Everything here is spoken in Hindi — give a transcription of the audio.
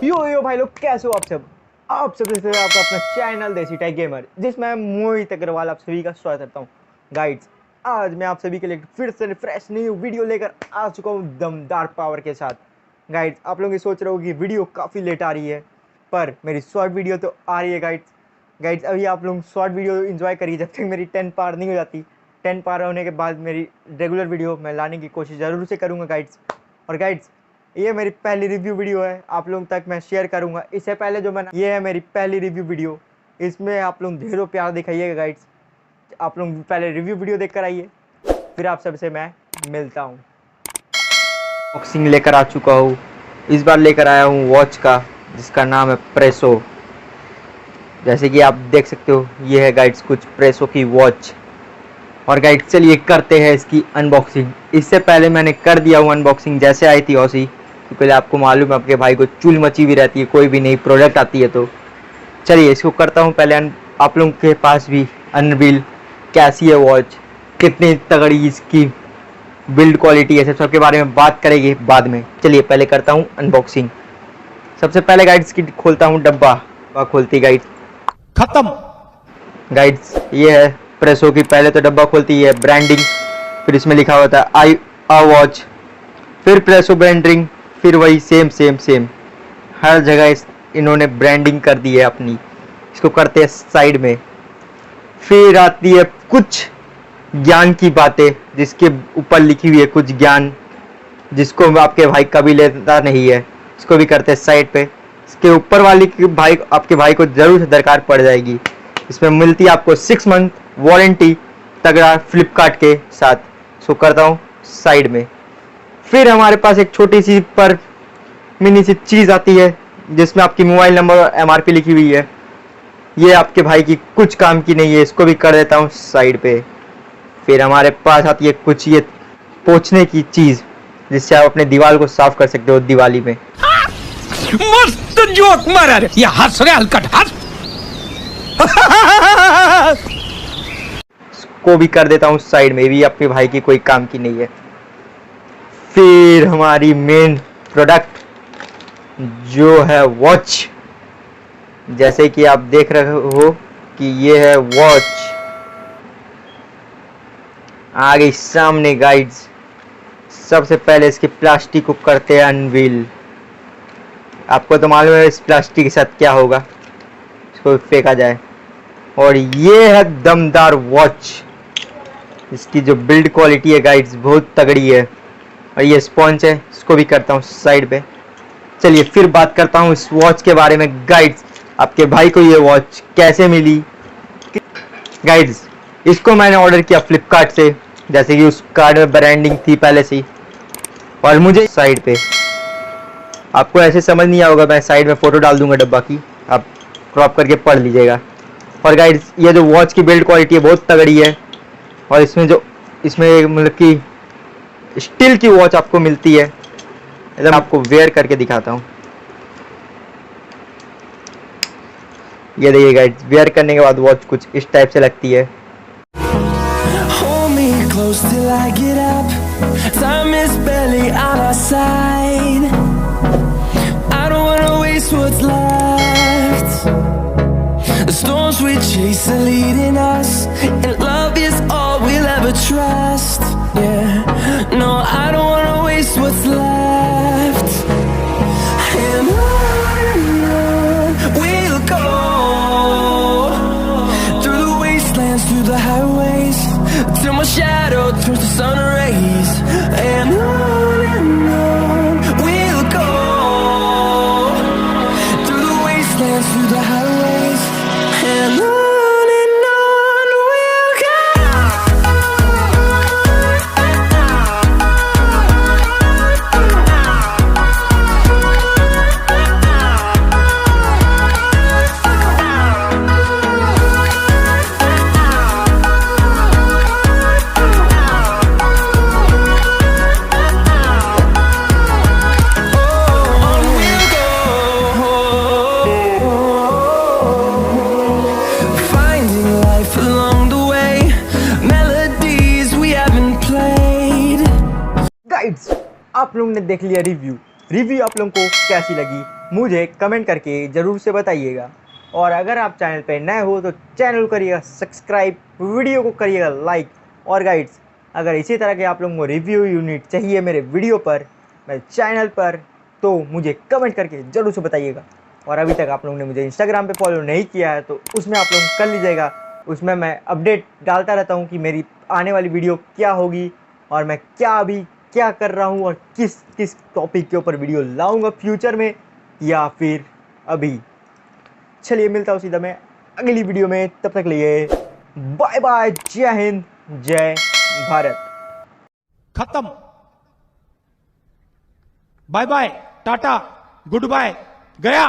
यो भाई लोग, कैसे हो आप सब से आपका अपना चैनल देसी टेक गेमर, जिसमें मैं मोहित अग्रवाल आप सभी का स्वागत करता हूँ। गाइड्स, आज मैं आप सभी के लिए फिर से फ्रेश न्यू वीडियो लेकर आ चुका हूँ दमदार पावर के साथ। गाइड्स, आप लोग ये सोच रहे हो कि वीडियो काफ़ी लेट आ रही है, पर मेरी शॉर्ट वीडियो तो आ रही है। गाइड्स अभी आप लोग शॉर्ट वीडियो इन्जॉय करिए जब तक मेरी 10 पार नहीं हो जाती। 10 पार होने के बाद मेरी रेगुलर वीडियो मैं लाने की कोशिश ज़रूर से करूँगा गाइड्स। और गाइड्स, ये मेरी पहली रिव्यू वीडियो है, आप लोगों तक मैं शेयर करूंगा। इससे पहले जो मैंने, ये है मेरी पहली रिव्यू वीडियो, इसमें आप लोग ढेरों प्यार दिखाइएगा गाइड्स। आप लोग पहले रिव्यू वीडियो देख कर आइए, फिर आप सबसे मैं मिलता हूँ। बॉक्सिंग लेकर आ चुका हूँ, इस बार लेकर आया हूँ वॉच का, जिसका नाम है प्रेसो। जैसे कि आप देख सकते हो, ये है गाइड्स कुछ प्रेसो की वॉच। और गाइड्स चलिए करते हैं इसकी अनबॉक्सिंग। इससे पहले मैंने कर दिया हूँ अनबॉक्सिंग, जैसे आई थी वैसी, क्योंकि आपको मालूम है आपके भाई को चुल मची हुई रहती है कोई भी नई प्रोडक्ट आती है। तो चलिए इसको करता हूँ पहले। आप लोगों के पास भी अनवील कैसी है वॉच, कितनी तगड़ी इसकी बिल्ड क्वालिटी है, सब के बारे में बात करेंगे बाद में। चलिए पहले करता हूँ अनबॉक्सिंग। सबसे पहले गाइड्स की खोलता हूँ डब्बा खोलती गाइड्स खत्म। गाइड्स ये है प्रेसो की। पहले तो डब्बा खोलती है ब्रांडिंग, फिर इसमें लिखा होता है आई वॉच, फिर प्रेसो ब्रांडिंग, फिर वही सेम हर जगह इन्होंने ब्रांडिंग कर दी है अपनी। इसको करते हैं साइड में। फिर आती है कुछ ज्ञान की बातें, जिसके ऊपर लिखी हुई है कुछ ज्ञान, जिसको आपके भाई कभी लेता नहीं है। इसको भी करते हैं साइड पे। इसके ऊपर वाली भाई, आपके भाई को जरूर से दरकार पड़ जाएगी। इसमें मिलती है आपको 6 मंथ वारंटी, तगड़ा फ्लिपकार्ट के साथ। इसको करता हूँ साइड में। फिर हमारे पास एक छोटी सी पर मिनी सी चीज़ आती है, जिसमें आपकी मोबाइल नंबर और MRP लिखी हुई है। ये आपके भाई की कुछ काम की नहीं है, इसको भी कर देता हूँ साइड पे। फिर हमारे पास आती है कुछ ये पोंछने की चीज़, जिससे आप अपने दीवार को साफ कर सकते हो दिवाली में। मस्त जोक मारा रे, ये हंस रे हलकट हंस। इसको भी कर देता हूँ साइड में, भी अपने भाई की कोई काम की नहीं है। फिर हमारी मेन प्रोडक्ट जो है वॉच, जैसे कि आप देख रहे हो कि ये है वॉच आ गई सामने गाइड्स। सबसे पहले इसके प्लास्टिक को करते हैं अनवील। आपको तो मालूम है इस प्लास्टिक के साथ क्या होगा, इसको फेंका जाए। और ये है दमदार वॉच, इसकी जो बिल्ड क्वालिटी है गाइड्स बहुत तगड़ी है। और ये स्पॉन्ज है, इसको भी करता हूँ साइड पे। चलिए फिर बात करता हूँ इस वॉच के बारे में गाइड्स। आपके भाई को ये वॉच कैसे मिली गाइड्स? इसको मैंने ऑर्डर किया फ्लिपकार्ट से, जैसे कि उस कार्ड में ब्रांडिंग थी पहले से ही। और मुझे साइड पे, आपको ऐसे समझ नहीं आएगा, मैं साइड में फ़ोटो डाल दूंगा डब्बा की, आप क्रॉप करके पढ़ लीजिएगा। और गाइड्स ये जो वॉच की बिल्ड क्वालिटी है बहुत तगड़ी है। और इसमें मतलब कि स्टील की वॉच आपको मिलती है। एकदम आपको वेयर करके दिखाता हूँ। ये देखिए गाइस, वेयर करने के बाद वॉच कुछ इस टाइप से लगती है। The storms we chase are leading us, and love is all we'll ever trust. Yeah, no, I don't wanna waste what's left. And on we'll go, through the wastelands, through the highways, till my shadow turns to sun rays. And on we'll go, through the wastelands, through the highways. And on we'll go. Guides, आप लोगों ने देख लिया रिव्यू आप लोगों को कैसी लगी मुझे कमेंट करके ज़रूर से बताइएगा। और अगर आप चैनल पे नए हो तो चैनल को करिएगा सब्सक्राइब, वीडियो को करिएगा लाइक। और गाइड्स, अगर इसी तरह के आप लोगों को रिव्यू यूनिट चाहिए मेरे वीडियो पर, मेरे चैनल पर, तो मुझे कमेंट करके ज़रूर से बताइएगा। और अभी तक आप लोगों ने मुझे इंस्टाग्राम पे फॉलो नहीं किया है तो उसमें आप लोग कर लीजिएगा। उसमें मैं अपडेट डालता रहता हूँ कि मेरी आने वाली वीडियो क्या होगी और मैं क्या कर रहा हूँ और किस किस टॉपिक के ऊपर वीडियो लाऊंगा फ्यूचर में या फिर अभी। चलिए मिलता हूँ सीधा मैं अगली वीडियो में, तब तक लिए बाय बाय, जय हिंद, जय भारत। खत्म। Bye bye, tata, goodbye, गया।